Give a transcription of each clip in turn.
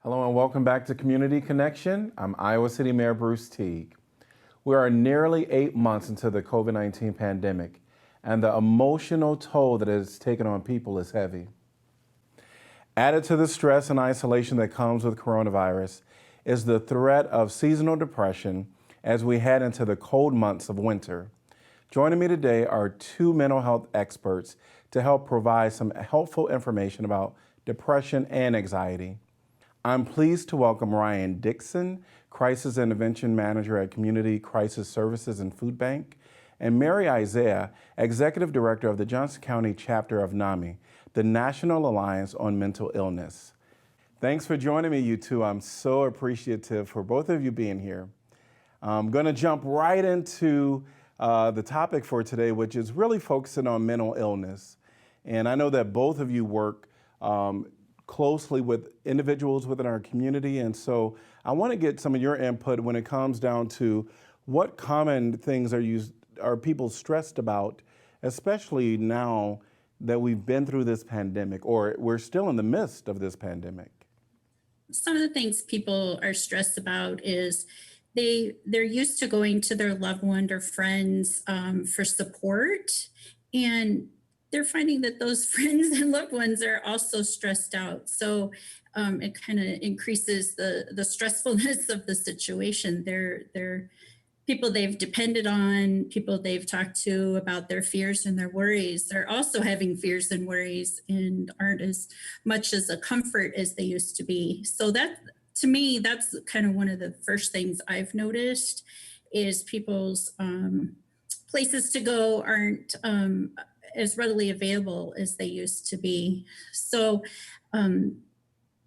Hello and welcome back to Community Connection. I'm Iowa City Mayor Bruce Teague. We are nearly 8 months into the COVID-19 pandemic, and the emotional toll that it has taken on people is heavy. Added to the stress and isolation that comes with coronavirus is the threat of seasonal depression as we head into the cold months of winter. Joining me today are two mental health experts to help provide some helpful information about depression and anxiety. I'm pleased to welcome Ryan Dixon, Crisis Intervention Manager at Community Crisis Services and Food Bank, and Mary Isaiah, Executive Director of the Johnson County chapter of NAMI, the National Alliance on Mental Illness. Thanks for joining me, you two. I'm so appreciative for both of you being here. I'm going to jump right into the topic for today, which is really focusing on mental illness. And I know that both of you work closely with individuals within our community. And so I want to get some of your input when it comes down to what common things are people stressed about, especially now that we've been through this pandemic, or we're still in the midst of this pandemic. Some of the things people are stressed about is they're used to going to their loved one or friends for support, and they're finding that those friends and loved ones are also stressed out. So it kind of increases the stressfulness of the situation. They're people they've depended on, people they've talked to about their fears and their worries. They're also having fears and worries and aren't as much as a comfort as they used to be. So that, to me, that's kind of one of the first things I've noticed is people's places to go aren't as readily available as they used to be. So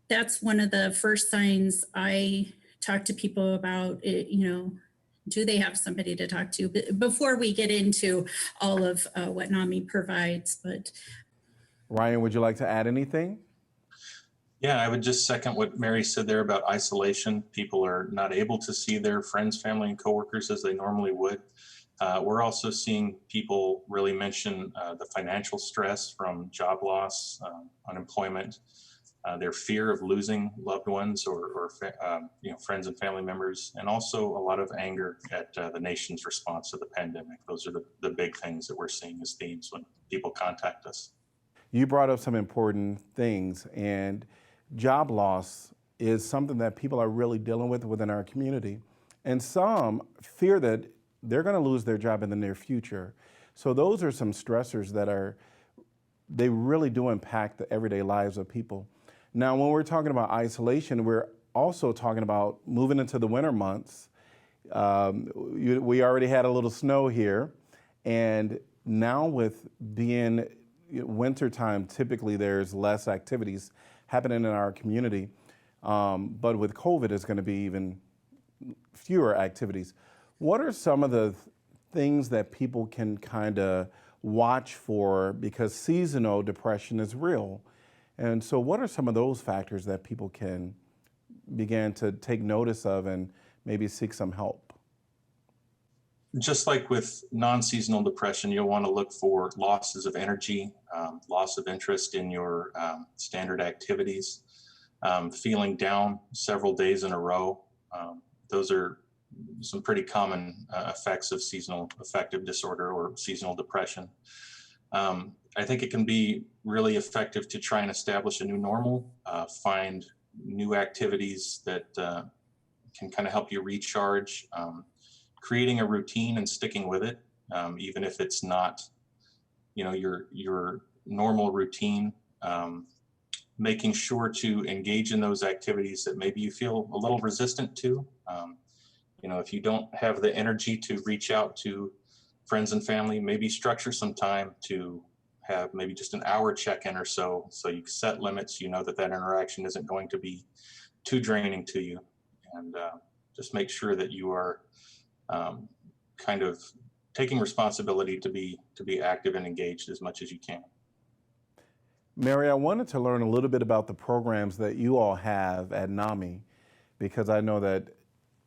that's one of the first signs I talk to people about, do they have somebody to talk to before we get into all of what NAMI provides. But Ryan, would you like to add anything? Yeah, I would just second what Mary said there about isolation. People are not able to see their friends, family, and coworkers as they normally would. We're also seeing people really mention the financial stress from job loss, unemployment, their fear of losing loved ones or friends and family members, and also a lot of anger at the nation's response to the pandemic. Those are the big things that we're seeing as themes when people contact us. You brought up some important things, and job loss is something that people are really dealing with within our community. And some fear that they're going to lose their job in the near future. So those are some stressors that they really do impact the everyday lives of people. Now, when we're talking about isolation, we're also talking about moving into the winter months. We already had a little snow here, and now with being wintertime, typically there's less activities happening in our community, but with COVID, it's going to be even fewer activities. What are some of the things that people can kind of watch for, because seasonal depression is real? And so what are some of those factors that people can begin to take notice of and maybe seek some help? Just like with non-seasonal depression, you'll want to look for losses of energy, loss of interest in your standard activities, feeling down several days in a row. Those are some pretty common effects of seasonal affective disorder or seasonal depression. I think it can be really effective to try and establish a new normal, find new activities that can kind of help you recharge, creating a routine and sticking with it, even if it's not, your normal routine, making sure to engage in those activities that maybe you feel a little resistant to. If you don't have the energy to reach out to friends and family, maybe structure some time to have maybe just an hour check-in or so you set limits, that interaction isn't going to be too draining to you, and just make sure that you are kind of taking responsibility to be active and engaged as much as you can. Mary, I wanted to learn a little bit about the programs that you all have at NAMI, because I know that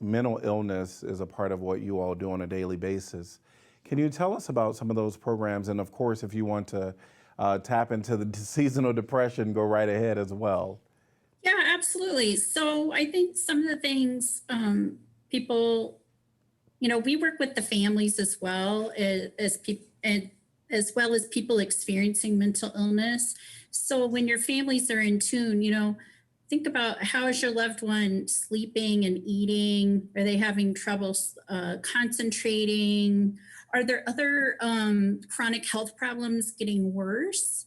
mental illness is a part of what you all do on a daily basis. Can you tell us about some of those programs? And of course, if you want to tap into the seasonal depression, go right ahead as well. Yeah, Absolutely. So I think some of the things people, we work with the families as well as people, and as well as people experiencing mental illness. So when your families are in tune, think about how is your loved one sleeping and eating? Are they having trouble concentrating? Are there other chronic health problems getting worse?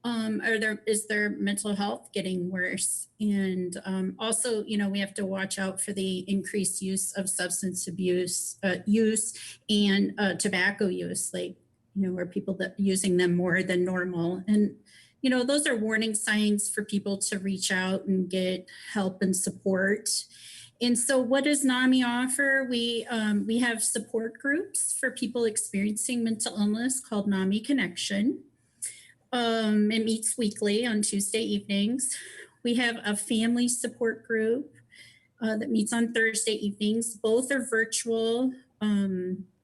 Is their mental health getting worse? And also, we have to watch out for the increased use of substance abuse use and tobacco use, like where people that using them more than normal. And those are warning signs for people to reach out and get help and support. And so, what does NAMI offer? We have support groups for people experiencing mental illness called NAMI Connection. It meets weekly on Tuesday evenings. We have a family support group that meets on Thursday evenings. Both are virtual.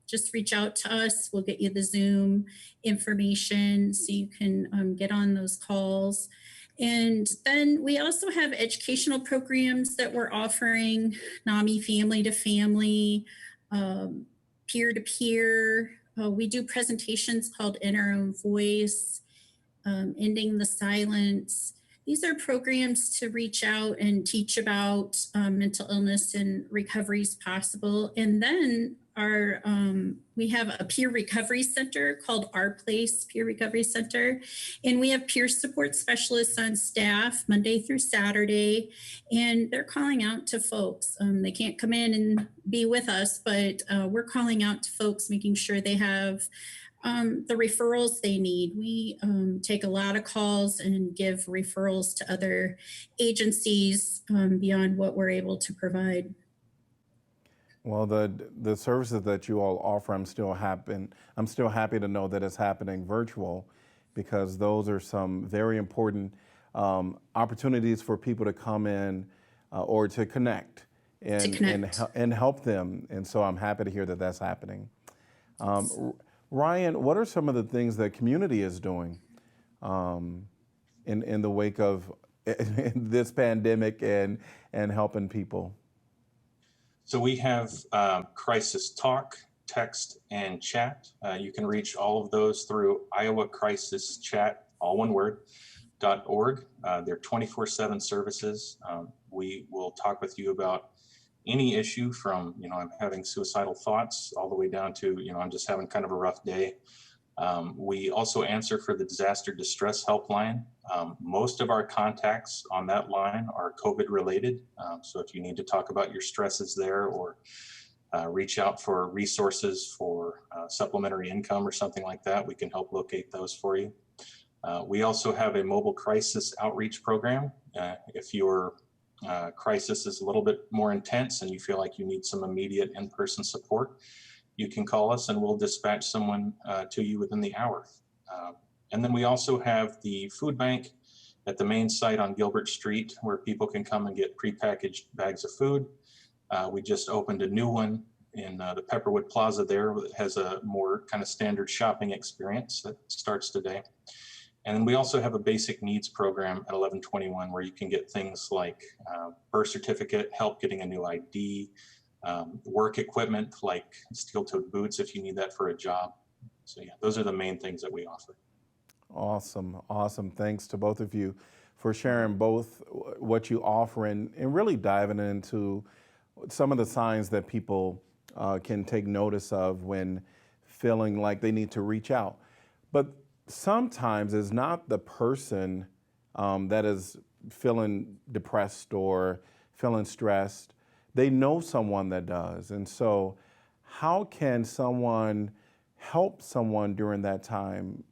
Just reach out to us. We'll get you the Zoom information so you can get on those calls. And then we also have educational programs that we're offering, NAMI Family to Family, peer to peer. We do presentations called In Our Own Voice. Ending the Silence. These are programs to reach out and teach about mental illness and recovery is possible. And then we have a peer recovery center called Our Place Peer Recovery Center. And we have peer support specialists on staff Monday through Saturday. And they're calling out to folks. They can't come in and be with us, but we're calling out to folks, making sure they have the referrals they need. We take a lot of calls and give referrals to other agencies beyond what we're able to provide. Well, the services that you all offer, I'm still happy to know that it's happening virtual, because those are some very important opportunities for people to come in or to connect and help them. And so I'm happy to hear that that's happening. Ryan, what are some of the things that community is doing in the wake of this pandemic and helping people? So we have crisis talk, text, and chat. You can reach all of those through Iowa Crisis Chat, all one word, .org. They're 24/7 services. We will talk with you about any issue from, I'm having suicidal thoughts all the way down to, I'm just having kind of a rough day. We also answer for the disaster distress helpline. Most of our contacts on that line are COVID related. So if you need to talk about your stresses there or reach out for resources for supplementary income or something like that, we can help locate those for you. We also have a mobile crisis outreach program. If your crisis is a little bit more intense and you feel like you need some immediate in-person support, you can call us and we'll dispatch someone to you within the hour. And then we also have the food bank at the main site on Gilbert Street, where people can come and get prepackaged bags of food. We just opened a new one in the Pepperwood Plaza there that has a more kind of standard shopping experience that starts today. And then we also have a basic needs program at 1121 where you can get things like birth certificate, help getting a new ID, work equipment like steel-toed boots if you need that for a job. So yeah, those are the main things that we offer. Awesome. Thanks to both of you for sharing both what you offer and really diving into some of the signs that people can take notice of when feeling like they need to reach out. But sometimes it's not the person that is feeling depressed or feeling stressed. They know someone that does. And so how can someone help someone during that time,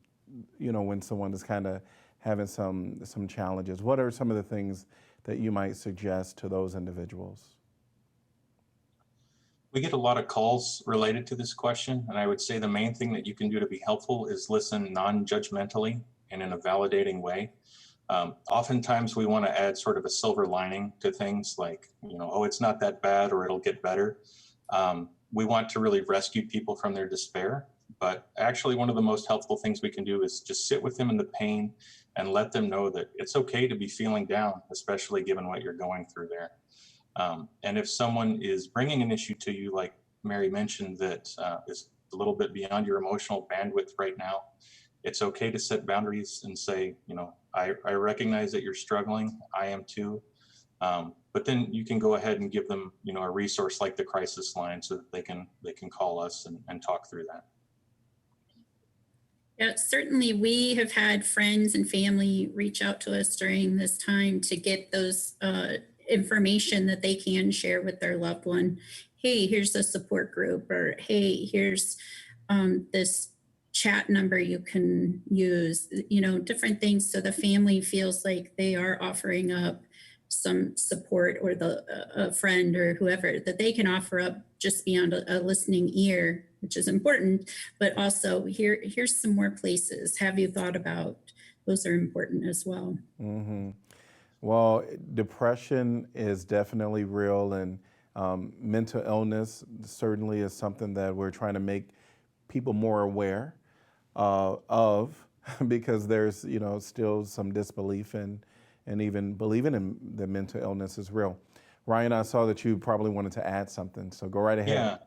when someone is kind of having some challenges? What are some of the things that you might suggest to those individuals? We get a lot of calls related to this question, and I would say the main thing that you can do to be helpful is listen non-judgmentally and in a validating way. Oftentimes we want to add sort of a silver lining to things like, oh, it's not that bad or it'll get better. We want to really rescue people from their despair, but actually one of the most helpful things we can do is just sit with them in the pain and let them know that it's okay to be feeling down, especially given what you're going through there. And if someone is bringing an issue to you, like Mary mentioned, that is a little bit beyond your emotional bandwidth right now, it's okay to set boundaries and say, I recognize that you're struggling. I am too. But then you can go ahead and give them, a resource like the crisis line so that they can call us and talk through that. Yeah, certainly we have had friends and family reach out to us during this time to get those information that they can share with their loved one. Hey, here's a support group, or hey, here's this chat number you can use, different things, so the family feels like they are offering up some support, or a friend or whoever that they can offer up just beyond a listening ear, which is important. But also, here's some more places. Have you thought about? Those are important as well. Hmm. Well, depression is definitely real, and mental illness certainly is something that we're trying to make people more aware of, because there's still some disbelief and even believing in the mental illness is real. Ryan, I saw that you probably wanted to add something, so go right ahead. Yeah.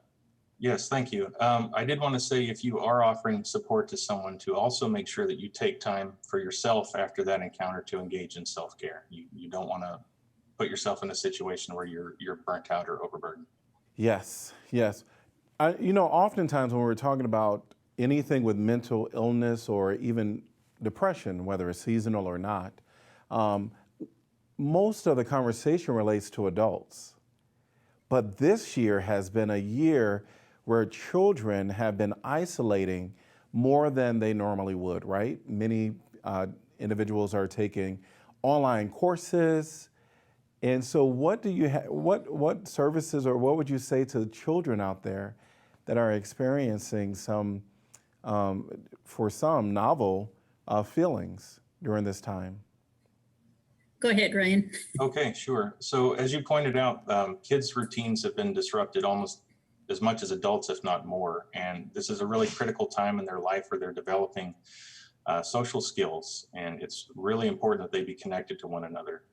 Yes, thank you. I did want to say, if you are offering support to someone, to also make sure that you take time for yourself after that encounter to engage in self-care. You don't want to put yourself in a situation where you're burnt out or overburdened. Yes, yes. Oftentimes when we're talking about anything with mental illness or even depression, whether it's seasonal or not, most of the conversation relates to adults. But this year has been a year where children have been isolating more than they normally would, right? Many individuals are taking online courses. And so what do you what services, or what would you say to children out there that are experiencing some, for some, novel feelings during this time? Go ahead, Ryan. Okay, sure. So as you pointed out, kids' routines have been disrupted almost as much as adults, if not more. And this is a really critical time in their life where they're developing social skills. And it's really important that they be connected to one another.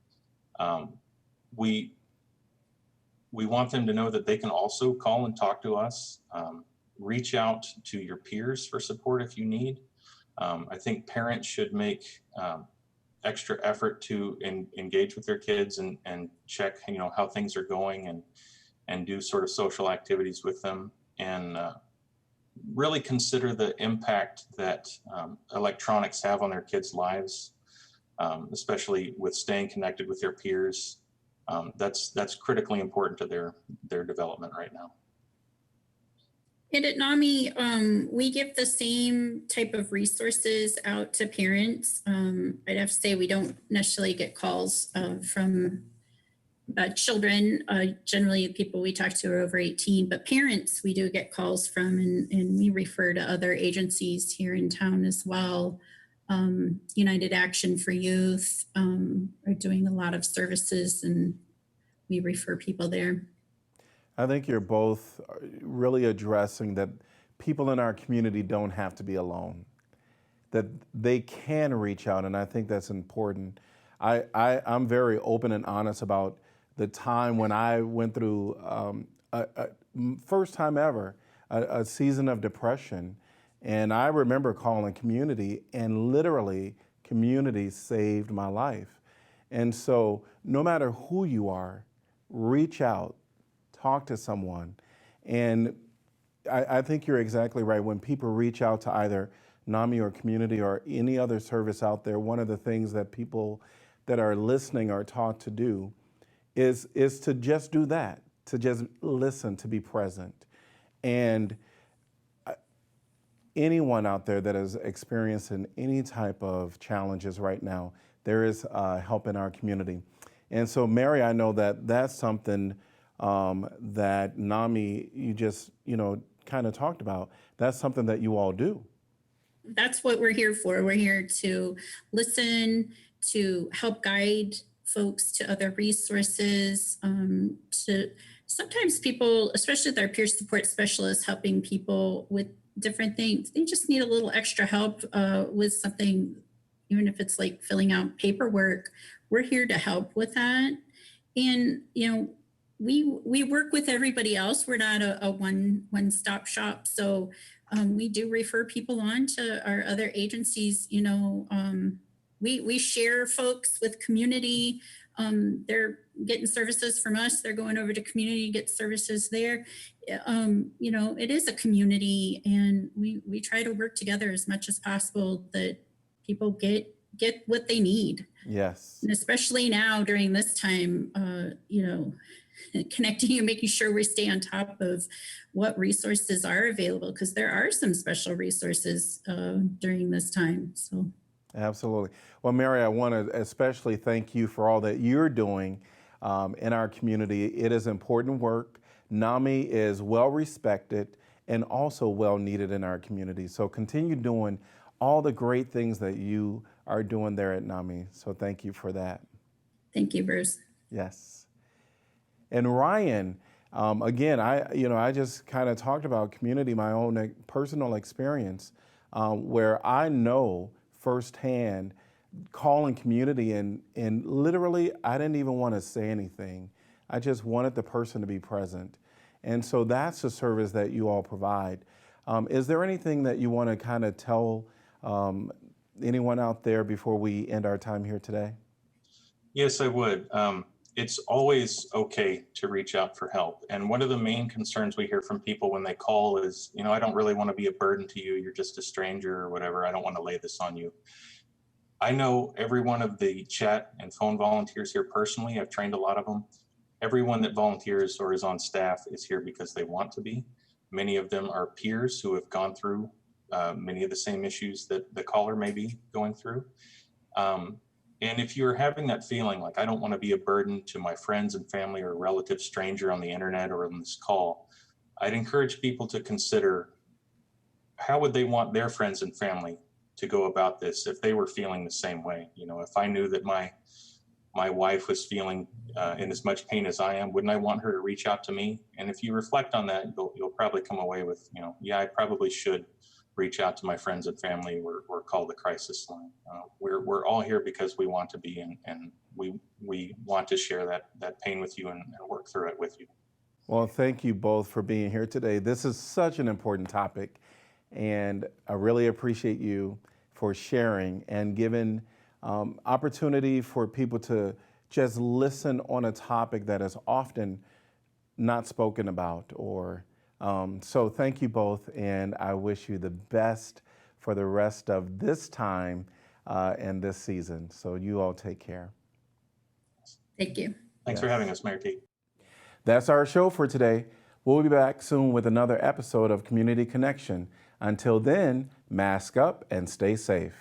We want them to know that they can also call and talk to us, reach out to your peers for support if you need. I think parents should make extra effort to engage with their kids and check, how things are going, and do sort of social activities with them, and really consider the impact that electronics have on their kids' lives, especially with staying connected with their peers. That's critically important to their development right now. And at NAMI, we give the same type of resources out to parents. I'd have to say we don't necessarily get calls from children. Generally, people we talk to are over 18, but parents we do get calls from, and we refer to other agencies here in town as well. United Action for Youth are doing a lot of services, and we refer people there. I think you're both really addressing that people in our community don't have to be alone, that they can reach out, and I think that's important. I'm very open and honest about the time when I went through, first time ever, a season of depression. And I remember calling community, and literally community saved my life. And so no matter who you are, reach out, talk to someone. And I think you're exactly right. When people reach out to either NAMI or community or any other service out there, one of the things that people that are listening are taught to do is to just do that, to just listen, to be present. And anyone out there that is experiencing any type of challenges right now, there is help in our community. And so, Mary, I know that that's something that NAMI, you just, kind of talked about. That's something that you all do. That's what we're here for. We're here to listen, to help guide folks to other resources, to sometimes people, especially with our peer support specialists, helping people with different things. They just need a little extra help with something, even if it's like filling out paperwork, we're here to help with that. And, we work with everybody else. We're not a one-stop shop. So we do refer people on to our other agencies. We share folks with community. They're getting services from us. They're going over to community to get services there. It is a community, and we try to work together as much as possible that people get what they need. Yes. And especially now during this time, connecting and making sure we stay on top of what resources are available, because there are some special resources during this time. So. Absolutely. Well, Mary, I want to especially thank you for all that you're doing in our community. It is important work. NAMI is well respected and also well needed in our community. So continue doing all the great things that you are doing there at NAMI. So thank you for that. Thank you, Bruce. Yes. And Ryan, again, I just kind of talked about community, my own personal experience, where I know firsthand calling community and literally I didn't even want to say anything. I just wanted the person to be present. And so that's the service that you all provide. Is there anything that you want to kind of tell anyone out there before we end our time here today? Yes, I would. It's always okay to reach out for help. And one of the main concerns we hear from people when they call is, I don't really want to be a burden to you. You're just a stranger or whatever. I don't want to lay this on you. I know every one of the chat and phone volunteers here personally. I've trained a lot of them. Everyone that volunteers or is on staff is here because they want to be. Many of them are peers who have gone through many of the same issues that the caller may be going through. And if you're having that feeling like, I don't want to be a burden to my friends and family or a relative stranger on the internet or on this call, I'd encourage people to consider how would they want their friends and family to go about this if they were feeling the same way. If I knew that my wife was feeling in as much pain as I am, wouldn't I want her to reach out to me? And if you reflect on that, you'll probably come away with, yeah, I probably should reach out to my friends and family or call the crisis line. We're all here because we want to be, and we want to share that pain with you and work through it with you. Well, thank you both for being here today. This is such an important topic, and I really appreciate you for sharing and giving opportunity for people to just listen on a topic that is often not spoken about. So thank you both, and I wish you the best for the rest of this time and this season. So you all take care. Thank you. Thanks for having us, Mayor T. That's our show for today. We'll be back soon with another episode of Community Connection. Until then, mask up and stay safe.